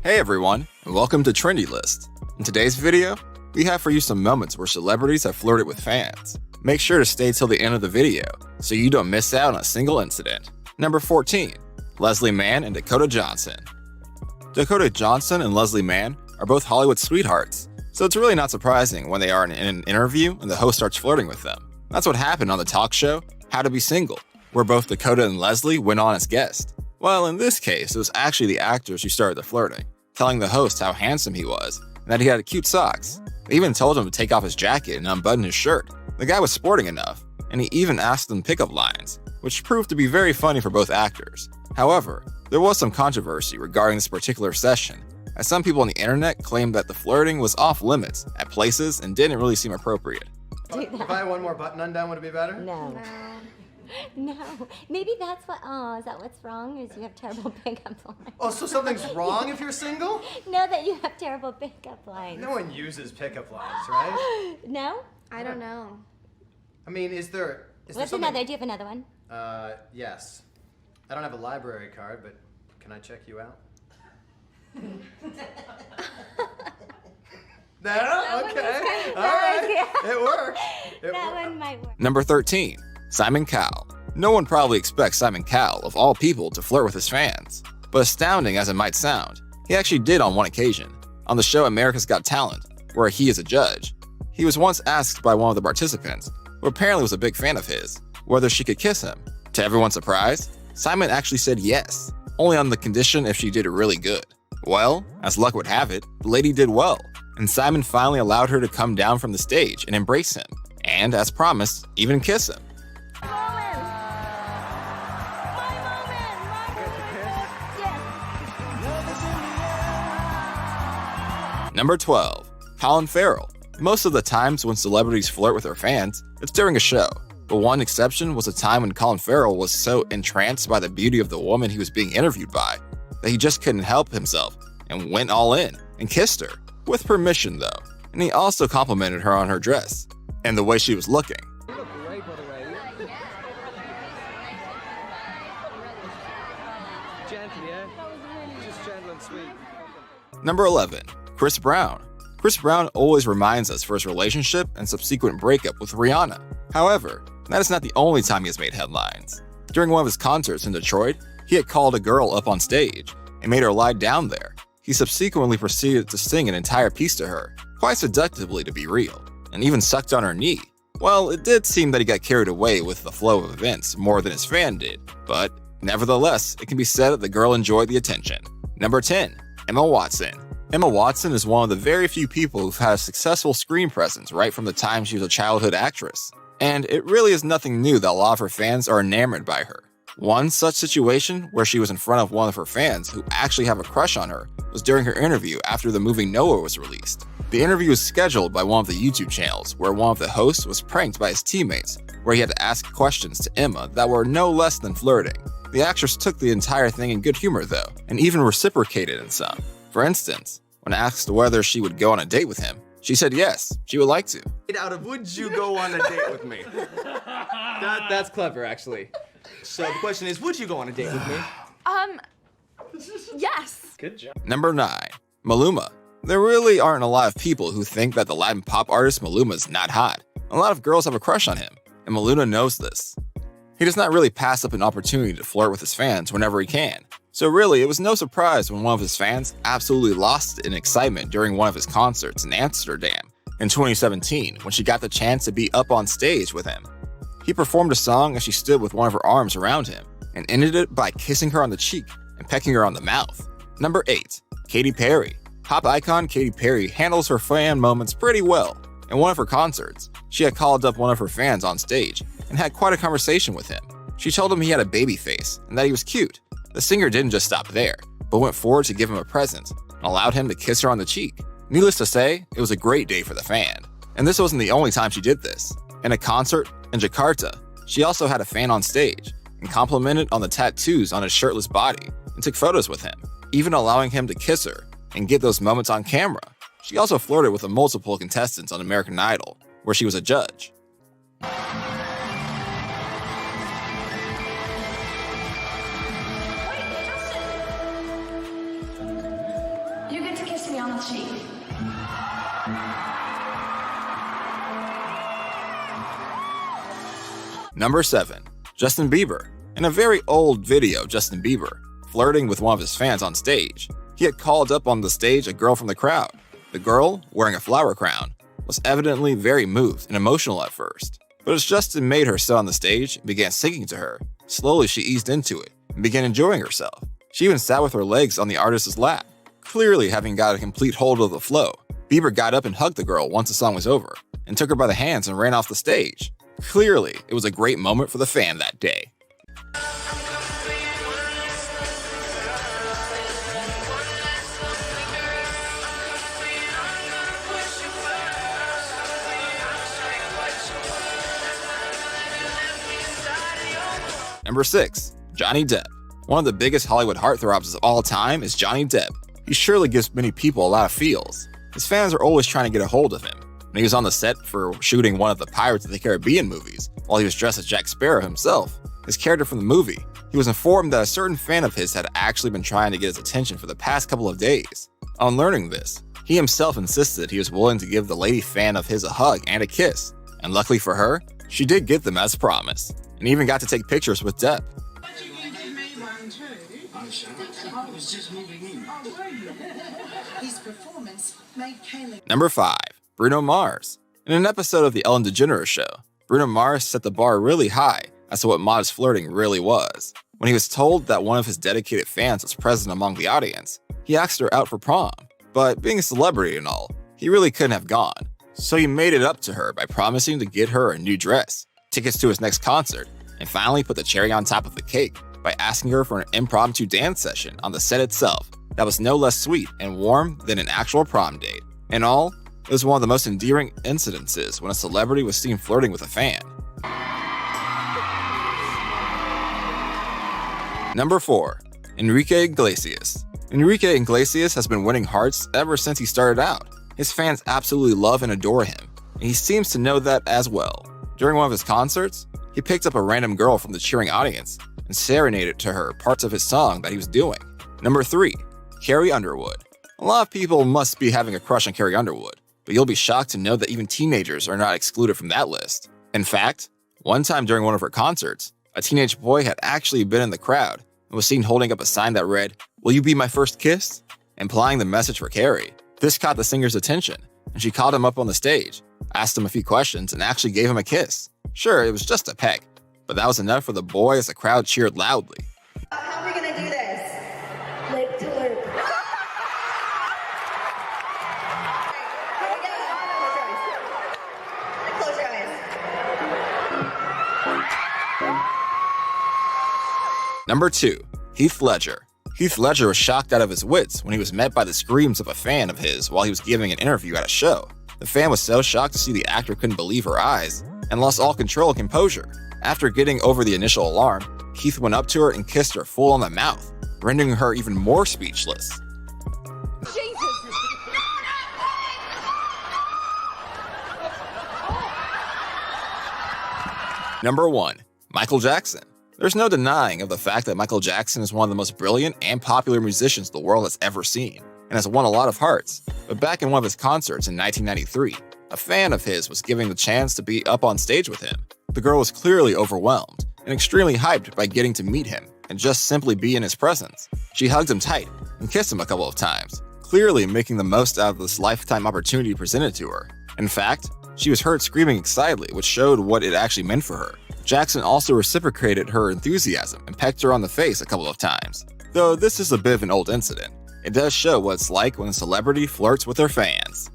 Hey everyone, and welcome to Trendy List. In today's video, we have for you some moments where celebrities have flirted with fans. Make sure to stay till the end of the video, so you don't miss out on a single incident. Number 14. Leslie Mann and Dakota Johnson. Dakota Johnson and Leslie Mann are both Hollywood sweethearts, so it's really not surprising when they are in an interview and the host starts flirting with them. That's what happened on the talk show, How to Be Single, where both Dakota and Leslie went on as guests. Well, in this case, it was actually the actors who started the flirting, telling the host how handsome he was and that he had cute socks. They even told him to take off his jacket and unbutton his shirt. The guy was sporting enough, and he even asked them pickup lines, which proved to be very funny for both actors. However, there was some controversy regarding this particular session, as some people on the internet claimed that the flirting was off limits at places and didn't really seem appropriate. If I had one more button undone, would it be better? No. No. Maybe that's what, is that what's wrong? Is you have terrible pickup lines? Oh, so something's wrong if you're single? No, that you have terrible pickup lines. No one uses pickup lines, right? No? I don't know. I mean, is there What's something... another? Do you have another one? Yes. I don't have a library card, but can I check you out? No? Okay. All right. It works. That one might work. Number 13. Simon Cowell. No one probably expects Simon Cowell, of all people, to flirt with his fans. But astounding as it might sound, he actually did on one occasion, on the show America's Got Talent, where he is a judge. He was once asked by one of the participants, who apparently was a big fan of his, whether she could kiss him. To everyone's surprise, Simon actually said yes, only on the condition if she did really good. Well, as luck would have it, the lady did well, and Simon finally allowed her to come down from the stage and embrace him, and as promised, even kiss him. Number 12. Colin Farrell. Most of the times when celebrities flirt with their fans, it's during a show. But one exception was a time when Colin Farrell was so entranced by the beauty of the woman he was being interviewed by that he just couldn't help himself and went all in and kissed her, with permission though. And he also complimented her on her dress and the way she was looking. You look great, by the way. Gentle, yeah? Just gentle and sweet. Number 11. Chris Brown. Chris Brown always reminds us for his relationship and subsequent breakup with Rihanna. However, that is not the only time he has made headlines. During one of his concerts in Detroit, he had called a girl up on stage and made her lie down there. He subsequently proceeded to sing an entire piece to her, quite seductively to be real, and even sucked on her knee. Well, it did seem that he got carried away with the flow of events more than his fan did, but nevertheless, it can be said that the girl enjoyed the attention. Number 10. Emma Watson. Emma Watson is one of the very few people who've had a successful screen presence right from the time she was a childhood actress. And it really is nothing new that a lot of her fans are enamored by her. One such situation where she was in front of one of her fans who actually have a crush on her was during her interview after the movie Noah was released. The interview was scheduled by one of the YouTube channels where one of the hosts was pranked by his teammates, where he had to ask questions to Emma that were no less than flirting. The actress took the entire thing in good humor though, and even reciprocated in some. For instance, when asked whether she would go on a date with him, she said yes, she would like to. Out of would you go on a date with me? That's clever, actually. So the question is, would you go on a date with me? Yes. Good job. Number 9. Maluma. There really aren't a lot of people who think that the Latin pop artist Maluma is not hot. A lot of girls have a crush on him, and Maluma knows this. He does not really pass up an opportunity to flirt with his fans whenever he can. So really, it was no surprise when one of his fans absolutely lost in excitement during one of his concerts in Amsterdam in 2017 when she got the chance to be up on stage with him. He performed a song as she stood with one of her arms around him and ended it by kissing her on the cheek and pecking her on the mouth. Number 8. Katy Perry. Pop icon Katy Perry handles her fan moments pretty well. In one of her concerts, she had called up one of her fans on stage and had quite a conversation with him. She told him he had a baby face and that he was cute. The singer didn't just stop there, but went forward to give him a present and allowed him to kiss her on the cheek. Needless to say, it was a great day for the fan. And this wasn't the only time she did this. In a concert in Jakarta, she also had a fan on stage and complimented on the tattoos on his shirtless body and took photos with him, even allowing him to kiss her and get those moments on camera. She also flirted with the multiple contestants on American Idol, where she was a judge. Number 7. Justin Bieber. In a very old video of Justin Bieber flirting with one of his fans on stage, he had called up on the stage a girl from the crowd. The girl, wearing a flower crown, was evidently very moved and emotional at first. But as Justin made her sit on the stage and began singing to her, slowly she eased into it and began enjoying herself. She even sat with her legs on the artist's lap, clearly having got a complete hold of the flow. Bieber got up and hugged the girl once the song was over, and took her by the hands and ran off the stage. Clearly, it was a great moment for the fan that day. Number 6. Johnny Depp. One of the biggest Hollywood heartthrobs of all time is Johnny Depp. He surely gives many people a lot of feels. His fans are always trying to get a hold of him. When he was on the set for shooting one of the Pirates of the Caribbean movies, while he was dressed as Jack Sparrow himself, his character from the movie, he was informed that a certain fan of his had actually been trying to get his attention for the past couple of days. On learning this, he himself insisted he was willing to give the lady fan of his a hug and a kiss, and luckily for her, she did get them as promised, and even got to take pictures with Depp. Number 5. Bruno Mars. In an episode of The Ellen DeGeneres Show, Bruno Mars set the bar really high as to what modest flirting really was. When he was told that one of his dedicated fans was present among the audience, he asked her out for prom. But being a celebrity and all, he really couldn't have gone. So he made it up to her by promising to get her a new dress, tickets to his next concert, and finally put the cherry on top of the cake by asking her for an impromptu dance session on the set itself that was no less sweet and warm than an actual prom date. In all, it was one of the most endearing incidences when a celebrity was seen flirting with a fan. Number 4. Enrique Iglesias. Enrique Iglesias has been winning hearts ever since he started out. His fans absolutely love and adore him, and he seems to know that as well. During one of his concerts, he picked up a random girl from the cheering audience and serenaded to her parts of his song that he was doing. Number 3. Carrie Underwood. A lot of people must be having a crush on Carrie Underwood, but you'll be shocked to know that even teenagers are not excluded from that list. In fact, one time during one of her concerts, a teenage boy had actually been in the crowd and was seen holding up a sign that read, "Will you be my first kiss?" implying the message for Carrie. This caught the singer's attention, and she called him up on the stage, asked him a few questions, and actually gave him a kiss. Sure, it was just a peck, but that was enough for the boy as the crowd cheered loudly. How are we gonna do this? Lip to lip. Close your eyes. Number 2. Heath Ledger. Heath Ledger was shocked out of his wits when he was met by the screams of a fan of his while he was giving an interview at a show. The fan was so shocked to see the actor couldn't believe her eyes and lost all control and composure. After getting over the initial alarm, Heath went up to her and kissed her full on the mouth, rendering her even more speechless. Number 1. Michael Jackson. There's no denying of the fact that Michael Jackson is one of the most brilliant and popular musicians the world has ever seen, and has won a lot of hearts. But back in one of his concerts in 1993, a fan of his was given the chance to be up on stage with him. The girl was clearly overwhelmed and extremely hyped by getting to meet him and just simply be in his presence. She hugged him tight and kissed him a couple of times, clearly making the most out of this lifetime opportunity presented to her. In fact, she was heard screaming excitedly, which showed what it actually meant for her. Jackson also reciprocated her enthusiasm and pecked her on the face a couple of times. Though this is a bit of an old incident, it does show what it's like when a celebrity flirts with their fans.